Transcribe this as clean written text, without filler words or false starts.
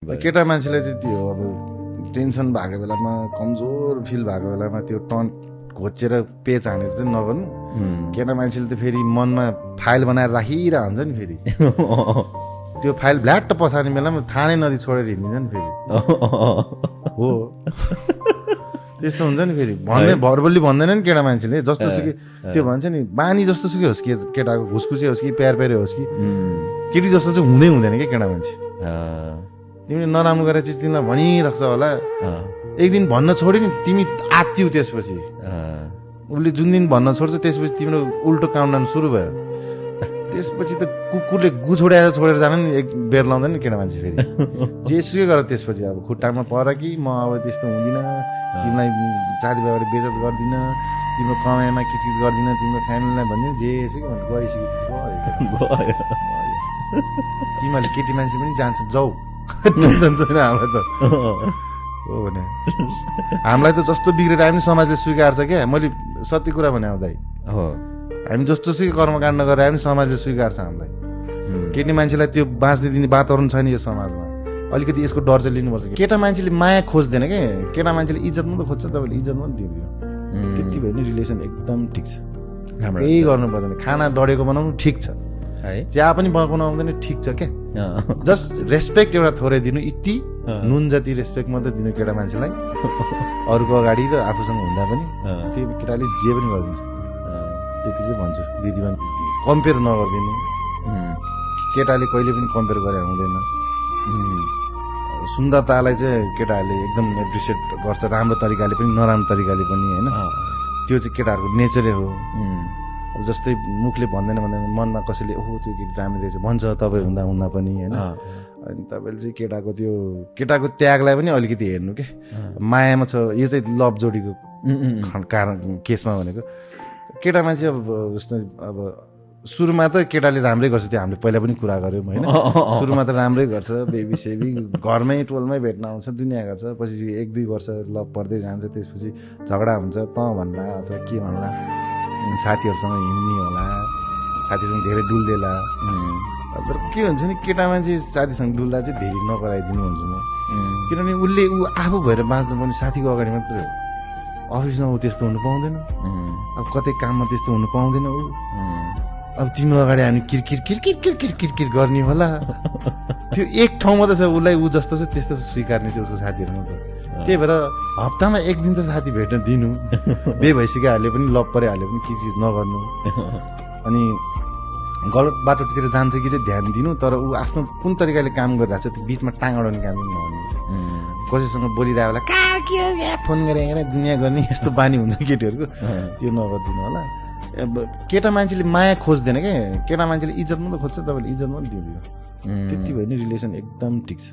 केटा मान्छेलाई चाहिँ त्यो अब टेन्सन भएको बेलामा कमजोर फिल भएको बेलामा त्यो टन घोचेर पेच हानेर चाहिँ नगर्नु। केटा मान्छेले त फेरि मनमा फाइल बनाएर राखिरह हुन्छ नि फेरि त्यो फाइल भ्ल्याट्ट पछाड्ने बेलामा थाहा नै नदी छोडेर हिँडिन्छ नि फेरि हो त्यस्तो हुन्छ नि फेरि भन्दै भरबल्ली भन्दैन नि केटा मान्छेले जस्तो सुकै त्यो भन्छ नि बानी जस्तो सुकै होस् कि केटाको घुसखुसी होस् कि प्यार प्यारे होस् कि केटी जस्तो चाहिँ हुँदै हुँदैन क्या केटा मान्छे। तिमीले नराम्रो गरेर चिज तिमीलाई भनिराख्छ होला एक दिन भन्न छोड्यो नि तिमी आत्तियौ त्यसपछि उसले जुन दिन भन्न छोड्छ त्यसपछि तिम्रो उल्टो काउन्टडाउन सुरु भयो त्यसपछि त कुकुरले गु छोडेर जान नि एक बेर लाउँदैन नि केटा मान्छे फेरि जेसुकै गर त्यसपछि अब खुट्टामा पर कि म अब त्यस्तो हुँदिनँ तिमीलाई साथीभाइबाट बेइज्जत गर्दिनँ तिम्रो कमाइमा किचकिच गर्दिनँ तिम्रो फ्यामिलीलाई भन्दिनँ जेसुकै गइसक्यो तिमीहरूले केटी मान्छे पनि जान्छ जाऊ टेन्सन छैन हामीलाई त हो भने हामीलाई त जस्तो बिग्रेर आए पनि समाजले स्वीकार्छ क्या। मैले सत्य कुरा भने आउँदा हामी जस्तो सुकै कर्मकाण्ड गरेर आए पनि समाजले स्वीकार्छ हामीलाई। केटी मान्छेलाई त्यो बाँच्ने दिने वातावरण छैन यो समाजमा अलिकति यसको डर चाहिँ लिनुपर्छ। केटा मान्छेले माया खोज्दैन क्या केटा मान्छेले इज्जत मात्रै खोज्छ तपाईँले इज्जत मात्रै दिँदैन त्यति भयो नि रिलेसन एकदम ठिक छ। केही गर्नु पर्दैन खाना डढेको बनाउनु ठिक छ चिया पनि बनाउनु आउँदैन ठिक छ क्या जस्ट रेस्पेक्ट एउटा थोरै दिनु यति नुन जति रेस्पेक्ट मात्रै दिनु केटा मान्छेलाई अरूको अगाडि र आफूसँग हुँदा पनि त्यो केटाले जे पनि गरिदिन्छ त्यति चाहिँ भन्छु। दिदीमा कम्पेयर नगरिदिनु केटाले कहिले पनि कम्पेयर गरे हुँदैन। सुन्दरतालाई चाहिँ केटाहरूले एकदम एप्रिसिएट गर्छ राम्रो तरिकाले पनि नराम्रो तरिकाले पनि होइन त्यो चाहिँ केटाहरूको नेचरै हो। अब जस्तै मुखले भन्दैन मनमा कसैले ओहो त्यो केटी राम्रो रहेछ भन्छ तपाईँ हुँदा हुँदा पनि होइन अनि तपाईँले चाहिँ केटाको त्यागलाई पनि अलिकति हेर्नु के मायामा छ यो चाहिँ लभ जोडीको कारण केसमा भनेको केटा मान्छे अब जस्तो अब सुरुमा त केटाले राम्रै गर्छ त्यो हामीले पहिला पनि कुरा गऱ्यौँ होइन सुरुमा त राम्रै गर्छ बेबी सेबी घरमै टोलमै भेट्न आउँछ दुनियाँ गर्छ पछि 1-2 वर्ष लभ पर्दै जान्छ त्यसपछि झगडा हुन्छ त भन्ला अथवा के भन्ला साथीहरूसँग हिँड्ने होला साथीसँग धेरै डुल्देला तर के हुन्छ नि केटा मान्छे साथीसँग डुल्दा चाहिँ धेरै नगराइदिनु भन्छु म किनभने उसले आफू भएर बाँच्नु पनि साथीको अगाडि मात्रै हो अफिसमा ऊ त्यस्तो हुनु पाउँदैन अब कतै काममा त्यस्तो हुनु पाउँदैन ऊ अब तिम्रो अगाडि हामी किरकिर गर्ने होला त्यो एक ठाउँमा त छ उसलाई ऊ जस्तो छ त्यस्तो स्वीकार्ने चाहिँ उसको साथीहरूमा त त्यही भएर हप्तामा एक दिन त साथी भेट्न दिनु बे भइसक्योहाले पनि लभ परिहाल्यो पनि चिज नगर्नु अनि गलत बाटोतिर जान्छ कि चाहिँ ध्यान दिनु तर ऊ आफ्नो कुन तरिकाले काम गरिरहेको छ त्यो बिचमा टाङ अडाउने काम पनि नगर्नु कसैसँग बोलिरहेको होला कहाँ के फोन गरेर दुनियाँ गर्ने यस्तो बानी हुन्छ केटीहरूको त्यो नगरिदिनु होला। केटा मान्छेले माया खोज्दैन क्या केटा मान्छेले इज्जत मात्रै खोज्छ तपाईँले इज्जत मात्रै दिँदैन त्यति भयो नि रिलेसन एकदम ठिक छ।